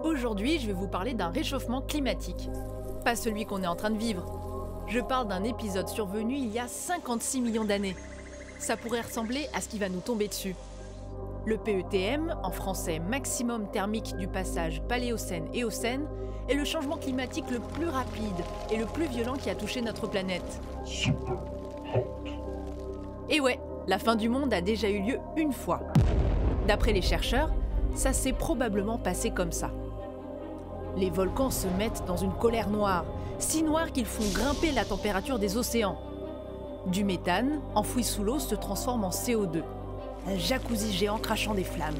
Aujourd'hui, je vais vous parler d'un réchauffement climatique. Pas celui qu'on est en train de vivre. Je parle d'un épisode survenu il y a 56 millions d'années. Ça pourrait ressembler à ce qui va nous tomber dessus. Le PETM, en français maximum thermique du passage Paléocène-Éocène, est le changement climatique le plus rapide et le plus violent qui a touché notre planète. Super hot. Et ouais, la fin du monde a déjà eu lieu une fois. D'après les chercheurs, ça s'est probablement passé comme ça. Les volcans se mettent dans une colère noire, si noire qu'ils font grimper la température des océans. Du méthane, enfoui sous l'eau, se transforme en CO2, un jacuzzi géant crachant des flammes.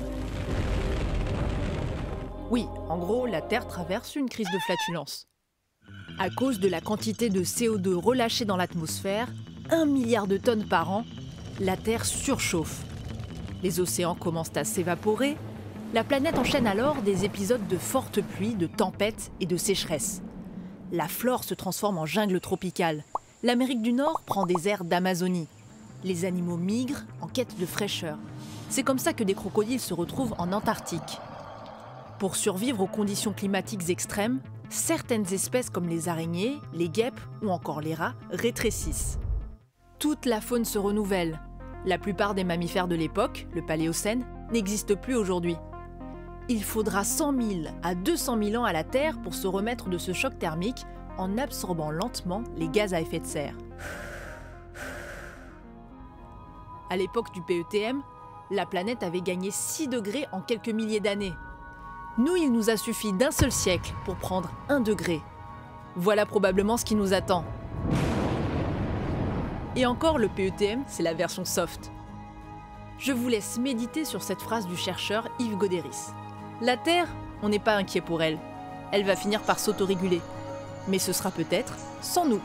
Oui, en gros, la Terre traverse une crise de flatulence. À cause de la quantité de CO2 relâchée dans l'atmosphère, 1 milliard de tonnes par an, la Terre surchauffe. Les océans commencent à s'évaporer. La planète enchaîne alors des épisodes de fortes pluies, de tempêtes et de sécheresses. La flore se transforme en jungle tropicale. L'Amérique du Nord prend des airs d'Amazonie. Les animaux migrent en quête de fraîcheur. C'est comme ça que des crocodiles se retrouvent en Antarctique. Pour survivre aux conditions climatiques extrêmes, certaines espèces comme les araignées, les guêpes ou encore les rats rétrécissent. Toute la faune se renouvelle. La plupart des mammifères de l'époque, le Paléocène, n'existent plus aujourd'hui. Il faudra 100 000 à 200 000 ans à la Terre pour se remettre de ce choc thermique en absorbant lentement les gaz à effet de serre. À l'époque du PETM, la planète avait gagné 6 degrés en quelques milliers d'années. Nous, il nous a suffi d'un seul siècle pour prendre 1 degré. Voilà probablement ce qui nous attend. Et encore, le PETM, c'est la version soft. Je vous laisse méditer sur cette phrase du chercheur Yves Godéris. La Terre, on n'est pas inquiet pour elle. Elle va finir par s'autoréguler. Mais ce sera peut-être sans nous.